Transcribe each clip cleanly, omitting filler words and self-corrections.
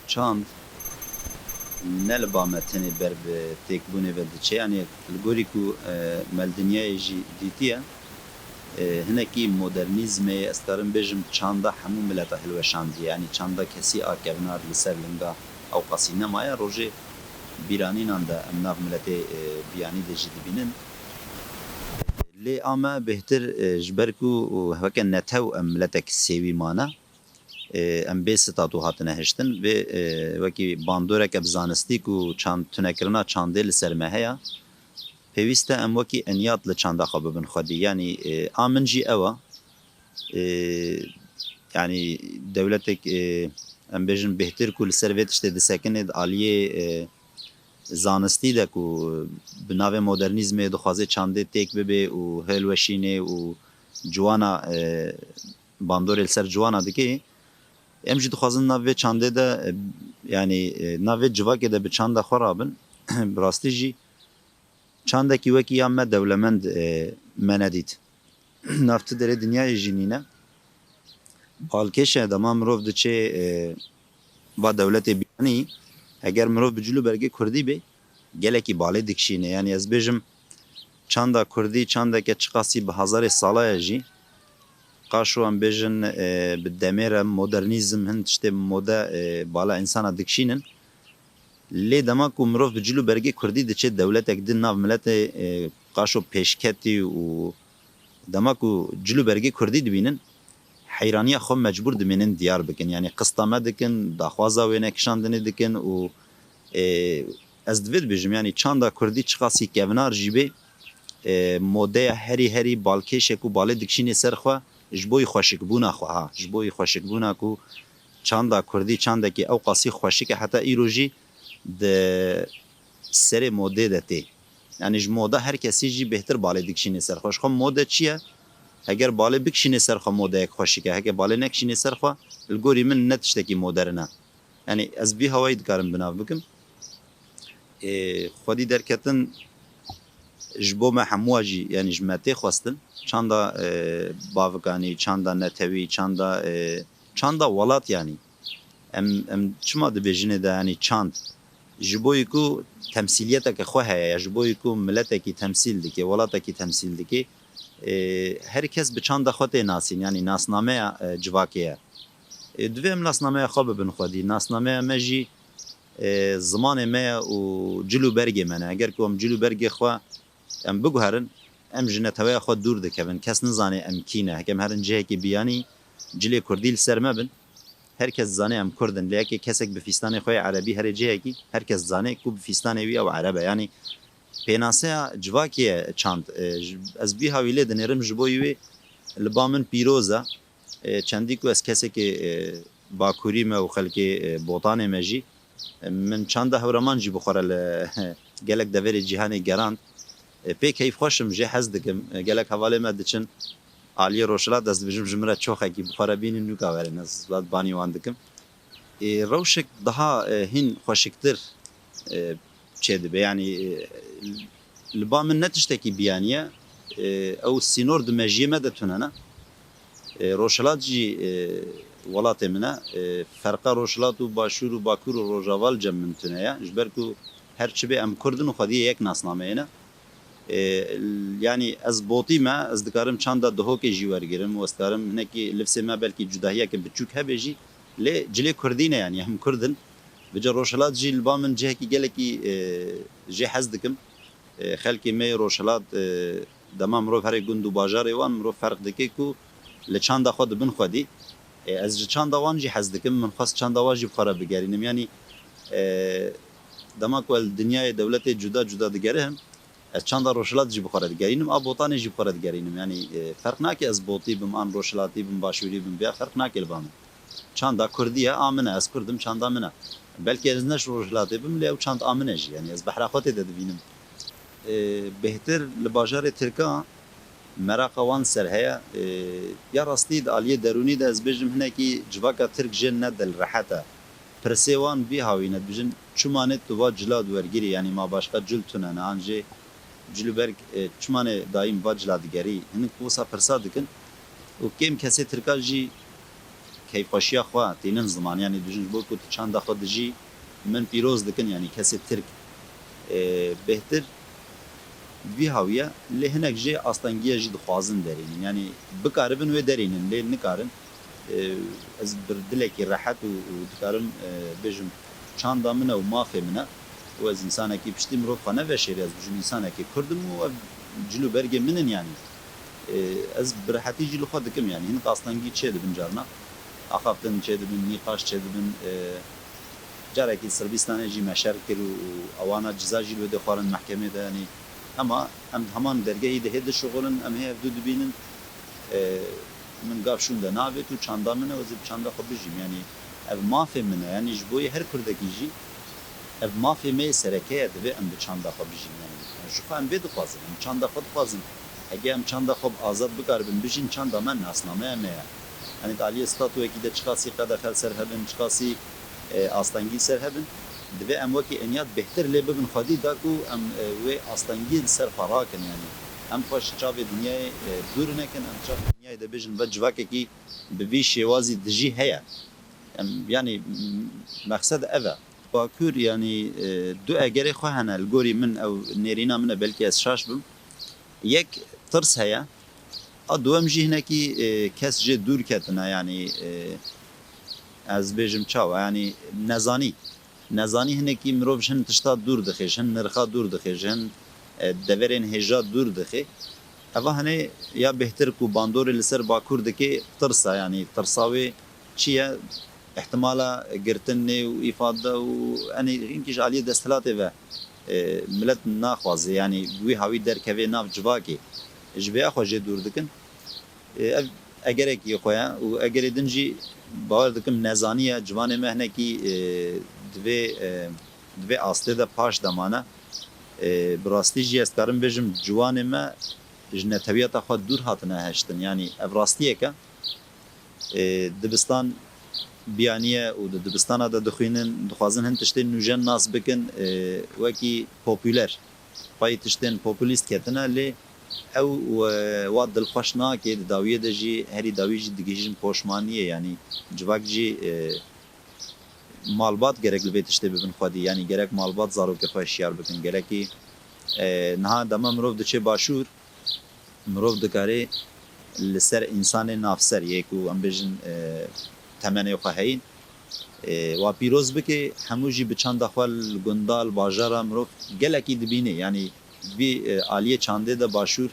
çand ne li ba me tenê ber bi têkbûnê ve diçe yani li gorî ku meldûniyayê jî dîtiye hinekî modernîzmê ez karim bêjim çanda hemû mileta hilweşandiye yani çanda kesî akevnar li ser linga ew qasî nemaye rojê bîranînan de em nav miletê biyanî de jî dibînin lê ama bêhtir ji ber ku heveke netew em miletek sêwî mane em bê statû hatine hiştin vê wekî bandoreke bi zanistî ku tunekirina çandê li ser me heye pêwîst e em wekî enyat li çanda xwe bibin xwedî yanî a min jî ew e yani dewletek em bêjin bêhtir ku li ser vê tiştê disekinê aliyê zanistî de ku bi navê modernîzmê dixwaze çandê têk bibe û hilweşînê û ciwana bandorê li ser ciwana dike em jî dixwazin nav vê çandê de yani nav vê civakê de bi çanda xwe rabin bi rastî jî çandekî wekî ya me dewlemend me nedît nav tu derê dinyayê jî nîne balkêşe dema mirov diçe va dewletê biyanî eger mirov bi cilû bergê Kurdî be gelekî balê dikişîne yani ez bêjim çanda Kurdî çandeke çiqasî bi hezarê salaya jî qaşo em bêjin bi demê re modernîzm hin tiştê mode bala insana dikişînin lê dema ku mirov bi cilû bergê Kurdî diçe dewletek din nav miletê qaşo pêşketî û dema ku cilû bergê Kurdî dibînin heyraniya xwe mecbûr dimênin diyar bikin yani qistame dikin daxwaza wêne kişandinê dikin û ez divê dibêjim yani çanda Kurdî çiqasî kevnar jî bê modeya herî balkêşek û balê dikişînê ser xwe ji bo xweşikbûna xwe ha ji bo xweşikbûna ku çanda Kurdî çandekî ew qasî xweşik e heta îro jî di serê modê de tê yani ji moda her kesî jî bêhtir balê dikişînê ser xwe ji xwe mode çi ye eger balê bikişînê ser xwe modeyek xweşik e heger balê nekişînê ser xwe li gorî min ne tiştekî modern e yani ez vî hewayî dikarim binav bikim xwedî derketin ji bo me hemû jî yani ji me tê xwestin çanda bavikanî çanda netewî çanda welat yani em çima dibêjinê de yani çand ji bo yî ku temsîliyeteke xwe heye ya ji bo yî ku miletekî temsîl dike welatekî temsîl dike her kes bi çanda xwe tê nasîn yani nasnameya civakê ye divê em nasnameya xwe bibin xwedî nasnameya me jî zimanê me ye û cilû bergê me ne eger ku em cilû bergê xwe em biguherin em ji neteweya xwe dûr dikevin kes nizane em kî ne hekem herin cihekî biyanî cilê Kurdî li ser me bin herkes zane em Kurdin lê yekê kesek bi fîstanê xwe erebî herê cihekî herkes zane ku bi fîstanê wî ew ereb e yani pênaseya civakê ye çand ez vî hawî lê dinêrim ji bo wê li ba min pîroz e çendî ku ez kesekê bakurî me û xelkê botanê me jî min çanda hewreman jî bixware li gelek deverê cîhanê gerand pê keyfxweşim jê hez dikim gelek hevalê me diçin aliyê roşilat ez dibêjim ji min re çoxekî bixware bînin nûka werin ez banî wan dikim rewşek daha hîn xweşiktir çê dibe yani li ba min ne tiştekî biyaniye ew sînor di mejiyê me de tune ne roşilat jî welatê min e ferqa roşilat û başûr û bakur û rojaval cem min tune ye ji ber ku her çi bê em Kurdin û xwedî yek nasnameyê ne yani ez botî me ez dikarim çanda dihokê jî wergirim û ez dikarim hinekî livsê me belkî cudahiyeke biçûk hebe jî lê cilê Kurdî ne yani em Kurdin bice roşilat jî li ba min cihekî gelekî jê hez dikim xelkê me roşilat dema mirov herê gund û bajarê wan mirov ferq dike ku li çanda xwe dibin xwedî ez ji çanda wan jî hez dikim min xwest çanda wan jî bixwara bigerînim yani dema ku el dinyayê dewletê cuda digerihim ez çanda roşilat jî bixwara digerînim a botanê jî bixwara digerînim yani ferq nake ez botî bim an roşilatî bim başûrî bim vêya ferq nake li ba min çanda Kurdî ye a min e ez Kurdim çanda min e belkî ez neş roşilatê bim lê ew çand a min e jî yani ez behra xwe tê de dibînim bêhtir li bajarê Tirkan meraqa wan ser heye ya rastî di aliyê derûnî de ez bêjim hinekî civaka Tirk jê ne dil rehet e pirsê wan vî hawîne dibêjin çûmanê tu va cila wergirî yani ma başqa cil tune ne an jê cilûberg çûmanê dayîm va cila digerî hinek wisa pirsa dikin û kêm kesê Tirka jî keyfaşiya xwe tênin ziman yani dijin bo ku çanda xwe dijî min pîroz dikin yani kesê Tirk bêhtir vî hawiye lê hinek jê astangiya jî dixwazin derênin yani bikaribin wê derênin lê nikarin ez bir dilekî rehet û dikarim bêjim çanda min e û mafê min e û ez însanekî piştî mirov xwe neveşêrî ez bijim însanekî Kurdim û ev cilûbergê min in yani ez bi rehetî jî li xwe dikim yani hinek astangî çê dibin carna axaftin çê dibin nîqaş çê dibin carekî Sırbistanê jî meşer kir û ewana ciza jî li wê de xwarin mehkemê de yani ama em heman dergehî de hê dişuxulin em hê ev du dibînin min gav şûn de nabêt û çanda min e ez ê bi çanda xwe bijîm yani ev mafê min e yani ji bo her Kurdekî jî ev mafê me serekeye divê em bi çanda xwe bijîn yani ji xwe em vê dixwazin em çanda xwe dixwazin hege em çanda xwe azad bikaribin bijîn çanda me nasnameya me ye yani aliyê statûyekî de çiqasî qedexel ser hebin çiqasî astangî ser hebin divê em wekî enyat bêhtir lê bibin xwedî da ku em wê astangî li ser xwe rakin yani em xwe ji çavê dinyayê dûr nekin em çavê dinyayê de bêjin ve civakekî bi vî şêwazî dijî heye em yani meqsed ev e Bakur yani du egerê xwe hene li gorî min ew nêrîna min e belkî ez şaş bim yek tirs heye a duwem jî hinekî kes jê dûr ketine yani ez bêjim çawa yani nezanî hinekî mirov ji hin tişta dûr dixe ji hin nirxa dûr dixe ji hin deverên hêja dûr dixe eva hinê ya bêhtir ku bandorê li ser Bakur dike tirsa yani tirsa wê çi ye ihtimala girtinê û îfade û enê hinkî ji aliyê desthilatê ve millet naxwaze yani wî hawî derkevê nav civakê ji vê xwe jê dûr dikin ev egerekî xwe ye û egerê din jî bawer dikim nezanî ye ciwanê me hinekî divê astê de paş demane bi rastî jî ez karim bêjim ciwanê me ji netewiyata xwe dûr hatine heştin yani ev rastiyek e dibistan biyaniye û di dibistana de dixwînin dixwazin hin tiştên nûjen nas bikin wekî popüler xwayî tiştên populîst ketine lê ew wat dilxweş nake di dawiyê de jî herî dawî jî digihîjin poşmaniyê yani civak jî malbat gerek li vê tiştê bibin xwedî yani gerek malbat zarokê xwe şiyar bikin gerekî niha dema mirov diçe başûr mirov dikare li ser însanê navser yê ku em bêjin temenê xwe heyîn wa pîroz bike hemû jî bi çanda xwe li gunda li bajara mirov gelekî dibîne yani vî aliyê çandê de başûr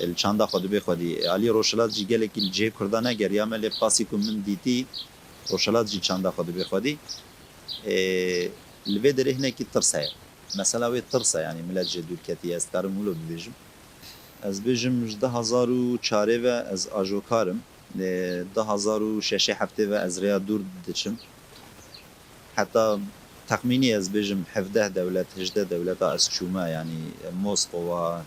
li çanda xwe dibe xwedî aliyê Roşelat jî gelekî li cihê Kurdan ne geriya me lê qasî ku min dîtî Roşelat jî çanda xwe dibe xwedî li vê derê hinekî tirs heye mesela wê tirs e yani millet jê dûr ketiye ez karim wilo bibêjim ez bêjim ji 2004 ve ez ajokarim 2006 ve ez rêya dûr diçim heta texmînî ez bêjim 17 dewlet 18 dewleta ez çûme yani Moskova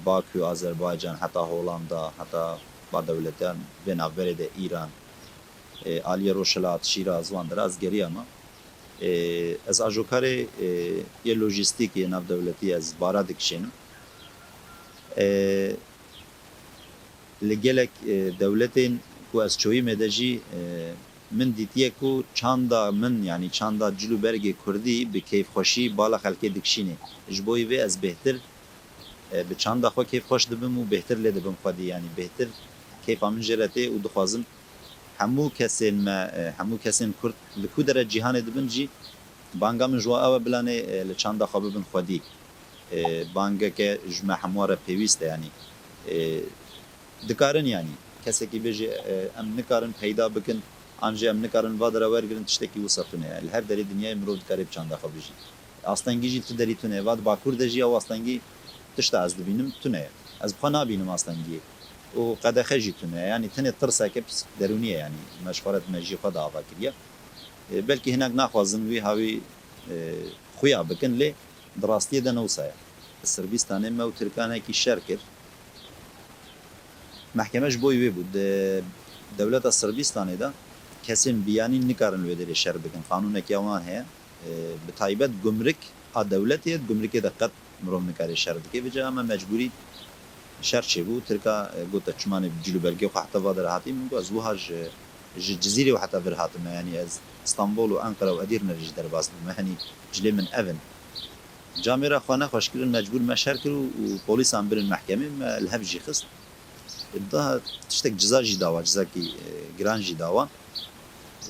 Bakü Azerbaycan heta Hollanda heta ba dewletan vê navberê de İran Aliye Roşelat Şîraz wan de ez geriya me ez ajokarê yê lojîstîkê navdewletî ez bara dikişînim li gelek dewletên ku ez çoyî me de jî min dîtiye ku çanda min yani çanda cilûbergê Kurdî bi keyfxweşî bala xelkê dikişîne ji bo vê ez bêhtir bi çanda xwe keyfxweş dibim û bêhtir lê dibim xwedî yani bêhtir keyfa min jê re tê û dixwazim hemû kesên me hemû kesên Kurd li ku dere cîhanê dibin jî banga min ji wan ew e bilanê li çanda xwe bibin xwedî bangeke ji me hemû re pêwîst e yani dikarin yani kesekî bêje em nikarin peyda bikin an jê em nikarin va dere wergirin tiştekî wisa tune li her derê dinyayê mirov dikare bi çanda xwe bijî astengî jî tu derî tune va di Bakur de jî ew astengî tişta ez dibînim tune ye ez bi xwe nabînim astengiyê û qedexe jî tune ye yani tenê tirseke pis derûnî ye yani meşxwaret me jî xwe de ava kiriye belkî hinek naxwazin wî hawî xuya bikin lê di rastiyê de ne wisa ye Sırbistanê me û Tirkanekî şer kir mehkeme ji bo wê bû di dewleta Sırbistanê de kesên biyanî nikarin wê derê şer bikin qanûnekî wan heye bi taybet gumrik a dewletê gumrikê de qet mirov nikare şer bike vê cih me mecbûrî şer çêbû Tirka got te çimanê cilûbergê xwe heta va dere hatî min got ez wiha ji ji Cizîrê û heta vir hatime yani ez İstanbul û Ankara û Edirne jî derbas bûme henî cilê min ev in. Camê re xwe nexweşkirin mecbûr me şer kir û polîsan birin mehkemê me li hev jî xist. Daha tiştek ciza jî dawa, cizekî giran jî dawa.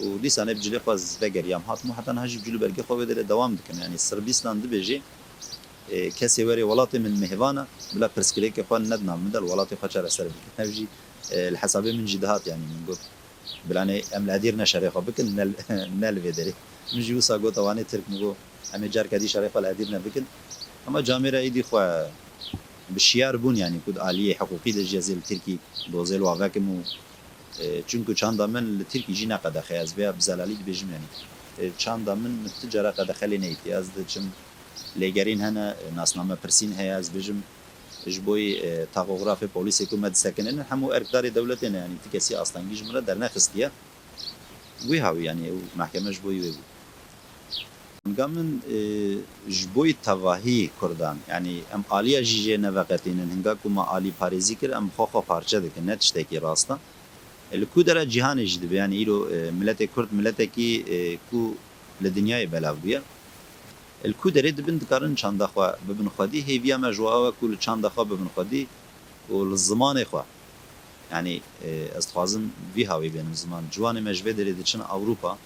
û dîsan hep cilê xwe vegeriyam hatim û heta niha jî cilû belgê xwe vê derê dewam dikin. Yani Sırbîstan dibêje kesê werê welatê min mêhvana bila pirsgirêkê xwe nedina min de li welatê xwe çareser bikin. Hev jî li hesabê min jî dihat yani min got bilanê em li Edirne şerê xwe bikin ne li vê derê. Min jî wisa got ewanê Tirk min got em ê carkedî şerê xwe li Edirne bikin. Ama camê re êdî xwe bi şiyar bûn yani ku aliyê heqûqî de jî ez ê li Tirkî dozê li wavekim û çünkü çanda min li Tirkî jî ne qedexe ez vêya bi zelalî dibêjim yani. Çanda min ti cara qedexelê neyîtiye ez diçim lêgerîn hene nasname pirsîn heye ez bêjim ji bo taxografê polîsê ku me disekinin hemû erkdarê dewletê ne yani ti kesî astengî ji min re dernexistiye. Wî hawî yani mehkeme ji bo wê bû. Hinga min ji bo tevahî Kurdan yani em aliya jî jê neveqetînin hinga ku me alî parêzî kir em xwe xwe parçe dikin ne tiştekî rast e. Li ku dere cîhanê jî dibe yani îro miletê Kurd miletekî ku li dinyayê belav bûye. Li ku derê dibin dikarin çanda xwe bibin xwedî hêviya me ji we ku li çanda xwe bibin xwedî û li zimanê xwe yani ez dixwazim vî hawî bênim ziman. Ciwanê me ji vê derê diçin Ewropa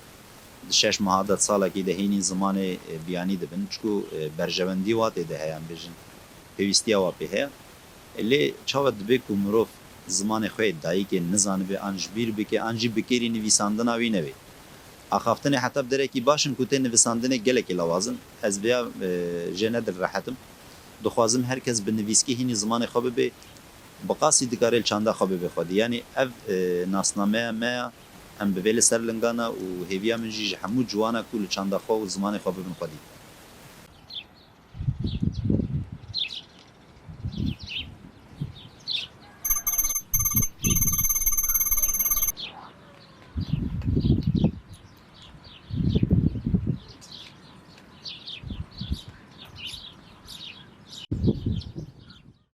di 6 meha 10 salekî de hênî zimanê biyanî dibin çikû berjewendî watê de heye em bêjin pêwîstiya wa pê heye. Lê çawa dibe ku mirov zimanê xwe dayîkê nizanibe an ji bîr bike an jî bikêrî nivîsandina wî nebe. Axaftinê heta bi derekî başin ku tê nivîsandinê gelekî lawazin ez vêya jê nedil rehetim. Dixwazim herkes bi nivîskî hînî zimanê xwe bibe bi qasî dikare li çanda xwe bibe xwedî. Yani ev nasnameya me ya em bi vê li ser lingana û hêviya min jî ji hemû ciwana ku li çanda xwe û zimanê xwe bibin xwedî.